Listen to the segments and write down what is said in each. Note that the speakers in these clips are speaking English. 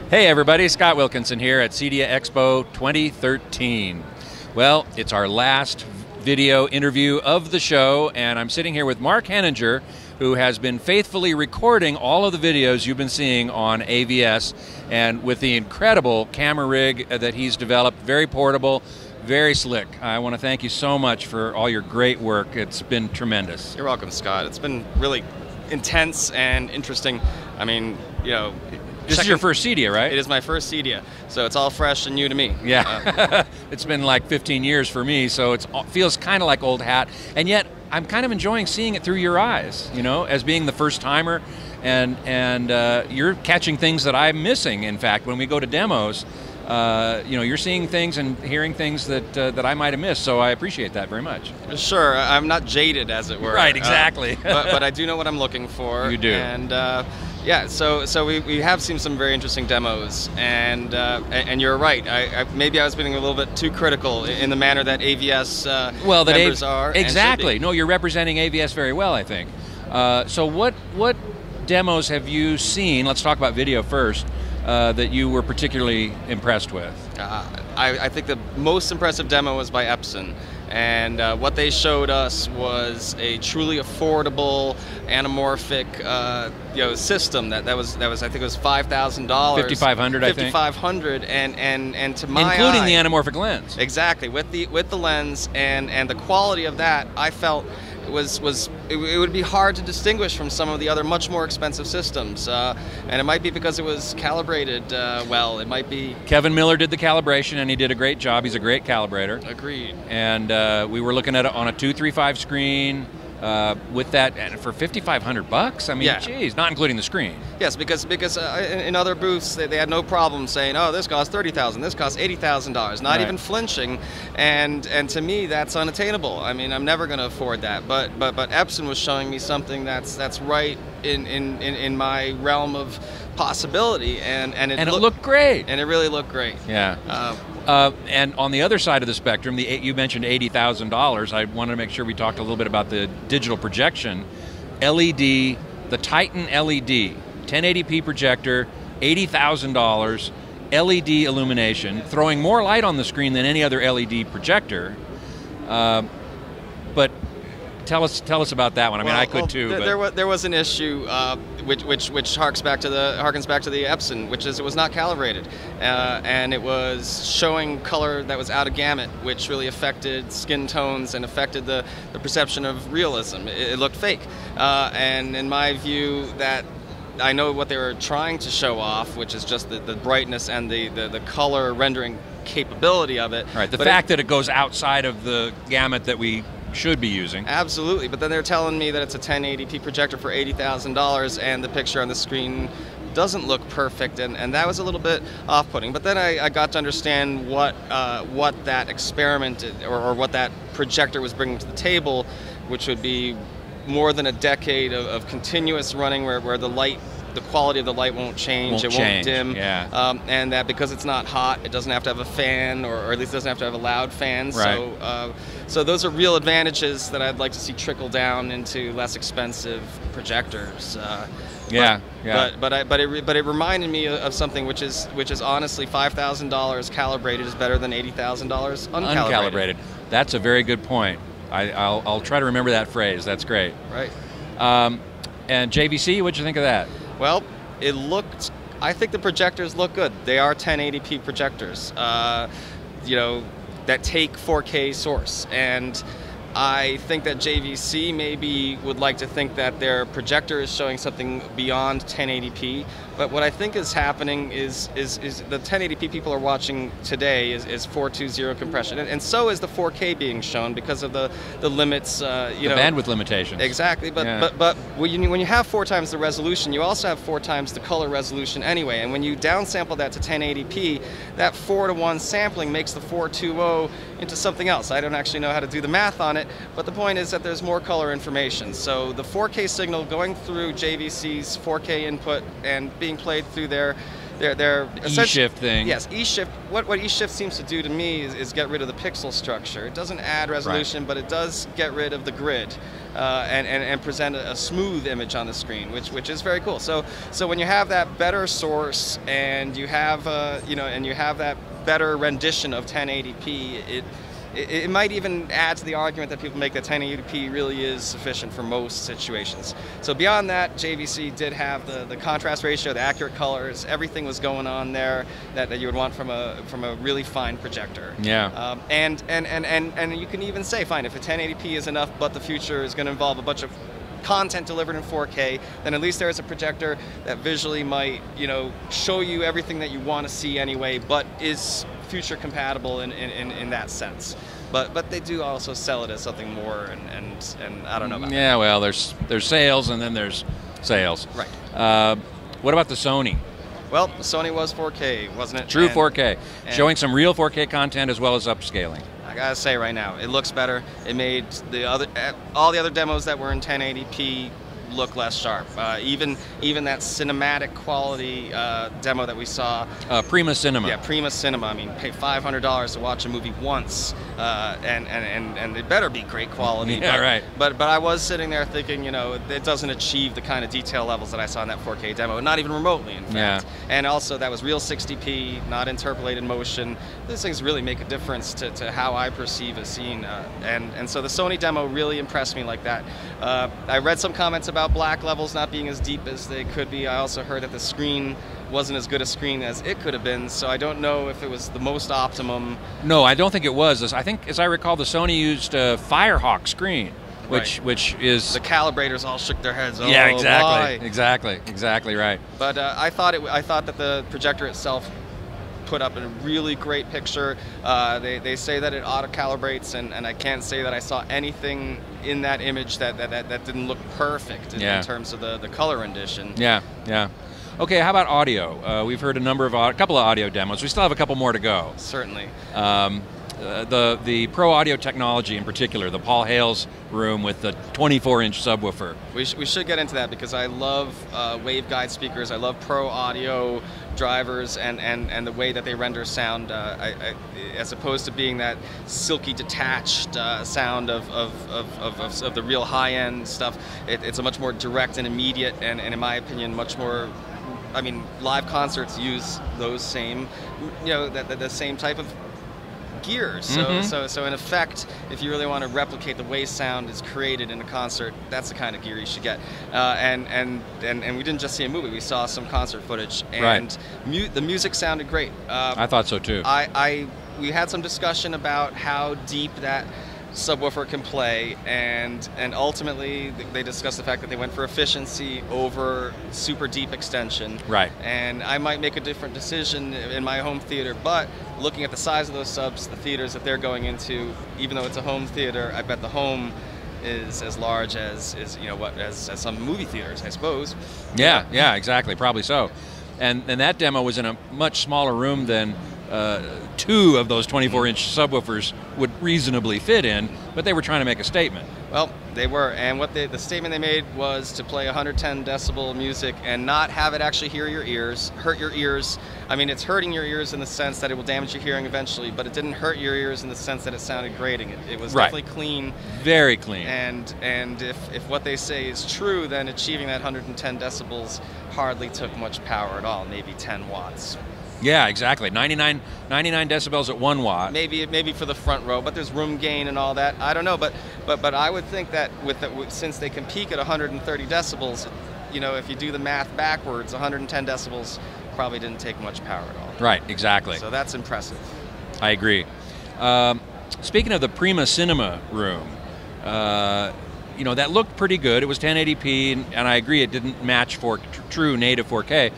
Hey everybody, Scott Wilkinson here at CEDIA Expo 2013. Well, it's our last video interview of the show, and I'm sitting here with Mark Henninger, who has been faithfully recording all of the videos you've been seeing on AVS, and with the incredible camera rig that he's developed, very portable, very slick. I want to thank you so much for all your great work. It's been tremendous. You're welcome, Scott. It's been really intense and interesting. I mean, you know, this is your first CEDIA, right? It is my first CEDIA, so it's all fresh and new to me. Yeah, it's been like 15 years for me, so it feels kind of like old hat, and yet I'm kind of enjoying seeing it through your eyes, you know, as being the first timer, and you're catching things that I'm missing. In fact, when we go to demos, you know, you're seeing things and hearing things that I might have missed, so I appreciate that very much. Sure, I'm not jaded, as it were. Right, exactly. But I do know what I'm looking for. You do. And yeah, so we have seen some very interesting demos, and you're right. Maybe I was being a little bit too critical in the manner that AVS members are. Exactly. No, you're representing AVS very well, I think. So what demos have you seen? Let's talk about video first. That you were particularly impressed with? I think the most impressive demo was by Epson, and what they showed us was a truly affordable anamorphic system that was I think it was $5,000, $5,500, I think. $5,500, and to my including eye, the anamorphic lens. Exactly, with the lens and the quality of that, I felt it would be hard to distinguish from some of the other much more expensive systems, and it might be because it was calibrated well. It might be. Kevin Miller did the calibration, and he did a great job. He's a great calibrator. Agreed. And we were looking at it on a 235 screen. With that, and for $5,500, I mean, yeah. Geez, not including the screen. Yes, because in other booths they had no problem saying, oh, this costs $30,000, this costs $80,000, not right. even flinching, and to me that's unattainable. I mean, I'm never going to afford that. But Epson was showing me something that's right in my realm of possibility, and it looked great. And it really looked great. Yeah. And on the other side of the spectrum, you mentioned $80,000. I wanted to make sure we talked a little bit about the digital projection. LED, the Titan LED, 1080p projector, $80,000, LED illumination, throwing more light on the screen than any other LED projector. But tell us about that one. I mean, I could too. There was an issue which harkens back to the Epson, which is it was not calibrated, and it was showing color that was out of gamut, which really affected skin tones and affected the perception of realism. It looked fake, and in my view, that I know what they were trying to show off, which is just the brightness and the color rendering capability of it. Right. The fact that it goes outside of the gamut that we should be using. Absolutely, but then they're telling me that it's a 1080p projector for $80,000 and the picture on the screen doesn't look perfect, and that was a little bit off-putting. But then I got to understand what that experiment or what that projector was bringing to the table, which would be more than a decade of continuous running where the quality of the light won't change, won't dim, yeah. And that because it's not hot, it doesn't have to have a fan, or at least doesn't have to have a loud fan. Right. So those are real advantages that I'd like to see trickle down into less expensive projectors. Yeah. But it reminded me of something which is honestly $5,000 calibrated is better than $80,000 uncalibrated. That's a very good point. I'll try to remember that phrase. That's great. Right. And JVC, what'd you think of that? Well, I think the projectors look good. They are 1080p projectors, that take 4K source. And I think that JVC maybe would like to think that their projector is showing something beyond 1080p. But what I think is happening is the 1080p people are watching today is 420 compression, and so is the 4K being shown because of the limits. The bandwidth limitations. Exactly, but when you have 4 times the resolution, you also have 4 times the color resolution anyway. And when you downsample that to 1080p, that 4:1 sampling makes the 420 into something else. I don't actually know how to do the math on it, but the point is that there's more color information. So the 4K signal going through JVC's 4K input and being played through their they're E-shift thing. Yes, E-shift. What E-shift seems to do to me is get rid of the pixel structure. It doesn't add resolution, but it does get rid of the grid and present a smooth image on the screen, which is very cool. So when you have that better source and you have that better rendition of 1080p, it might even add to the argument that people make that 1080p really is sufficient for most situations. So beyond that, JVC did have the contrast ratio, the accurate colors, everything was going on there that you would want from a really fine projector. Yeah. And you can even say, fine, if a 1080p is enough, but the future is going to involve a bunch of content delivered in 4K, then at least there's a projector that visually might, show you everything that you want to see anyway, but is future compatible in that sense. But they do also sell it as something more, and I don't know about that. Well, there's sales and then there's sales. Right. What about the Sony? Well, the Sony was 4K, wasn't it? True 4K, showing some real 4K content as well as upscaling. I gotta say right now, it looks better. It made all the other demos that were in 1080p look less sharp. Even that cinematic quality demo that we saw. Prima Cinema. Yeah, Prima Cinema. I mean, pay $500 to watch a movie once, and it better be great quality. Yeah, right. But I was sitting there thinking, it doesn't achieve the kind of detail levels that I saw in that 4K demo, not even remotely, in fact. Yeah. And also, that was real 60p, not interpolated motion. These things really make a difference to how I perceive a scene, and so the Sony demo really impressed me like that. I read some comments about black levels not being as deep as they could be. I also heard that the screen wasn't as good a screen as it could have been, so I don't know if it was the most optimum. No, I don't think it was. I think, as I recall, the Sony used a Firehawk screen, which is... The calibrators all shook their heads. Oh, yeah, exactly, why? exactly right. But I thought that the projector itself put up a really great picture. They say that it auto-calibrates, and I can't say that I saw anything in that image that didn't look perfect in terms of the color rendition. Yeah. Okay, how about audio? We've heard a couple of audio demos. We still have a couple more to go. Certainly. The Pro Audio technology in particular, the Paul Hales room with the 24-inch subwoofer. We should get into that because I love waveguide speakers. I love Pro Audio drivers and the way that they render sound, as opposed to being that silky detached sound of the real high-end stuff. It's a much more direct and immediate, and in my opinion, much more. I mean, live concerts use those same, the same type of gear. So in effect, if you really want to replicate the way sound is created in a concert, that's the kind of gear you should get. And we didn't just see a movie; we saw some concert footage, and the music sounded great. I thought so too. We had some discussion about how deep that subwoofer can play, and ultimately they discussed the fact that they went for efficiency over super deep extension. Right. And I might make a different decision in my home theater, but looking at the size of those subs, the theaters that they're going into, even though it's a home theater, I bet the home is as large as some movie theaters, I suppose. Yeah, exactly, probably so. And that demo was in a much smaller room than two of those 24-inch subwoofers would reasonably fit in, but they were trying to make a statement. Well, they were, and the statement they made was to play 110 decibel music and not have it actually hurt your ears. I mean, it's hurting your ears in the sense that it will damage your hearing eventually, but it didn't hurt your ears in the sense that it sounded grating. It was definitely clean. Very clean. And if what they say is true, then achieving that 110 decibels hardly took much power at all, maybe 10 watts. Yeah, exactly. 99 decibels at 1 watt. Maybe for the front row, but there's room gain and all that. I don't know, but I would think that since they can peak at 130 decibels, if you do the math backwards, 110 decibels probably didn't take much power at all. Right, exactly. So that's impressive. I agree. Speaking of the Prima Cinema room, that looked pretty good. It was 1080p, and I agree it didn't match for true native 4K.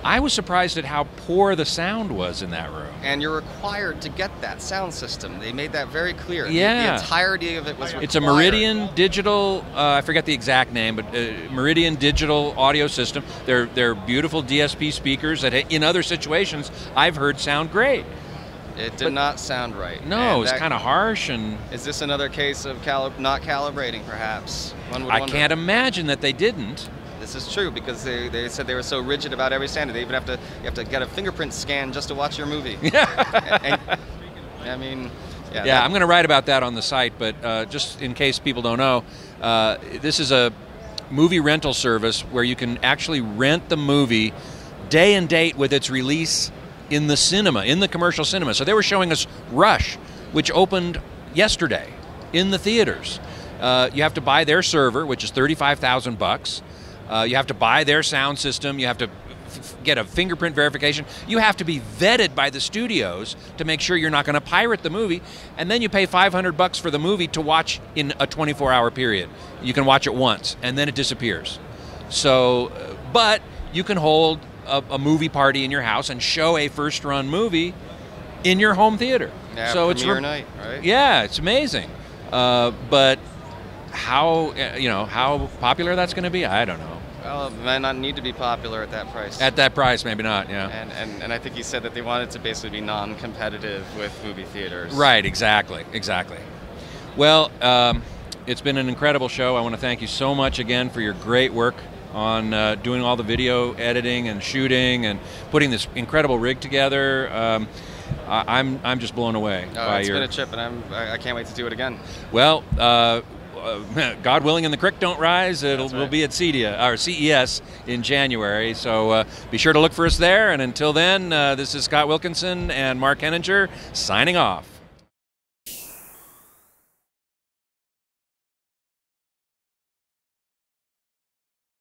I was surprised at how poor the sound was in that room. And you're required to get that sound system. They made that very clear. Yeah. The entirety of it was required. It's a Meridian Digital, I forget the exact name, but Meridian Digital audio system. They're beautiful DSP speakers that in other situations I've heard sound great. It did not sound right. No, it's kind of harsh. And is this another case of not calibrating, perhaps? I can't imagine that they didn't. This this is true because they said they were so rigid about every standard. They even you have to get a fingerprint scan just to watch your movie. and, I mean, yeah. I'm going to write about that on the site, but just in case people don't know, this is a movie rental service where you can actually rent the movie day and date with its release in the cinema, in the commercial cinema. So they were showing us Rush, which opened yesterday in the theaters. You have to buy their server, which is $35,000. You have to buy their sound system. You have to get a fingerprint verification. You have to be vetted by the studios to make sure you're not going to pirate the movie. And then you pay $500 for the movie to watch in a 24-hour period. You can watch it once, and then it disappears. So, but you can hold a movie party in your house and show a first-run movie in your home theater. Yeah, so premiere night, right? Yeah, it's amazing. But how popular that's going to be, I don't know. Well, it might not need to be popular at that price. At that price, maybe not, yeah. And I think he said that they wanted to basically be non-competitive with movie theaters. Right, exactly. Well, it's been an incredible show. I want to thank you so much again for your great work on doing all the video editing and shooting and putting this incredible rig together. I'm just blown away by it's your... been a trip, and I can't wait to do it again. Well, God willing and the creek don't rise, we'll be at CES in January, so be sure to look for us there. And until then, this is Scott Wilkinson and Mark Henninger signing off.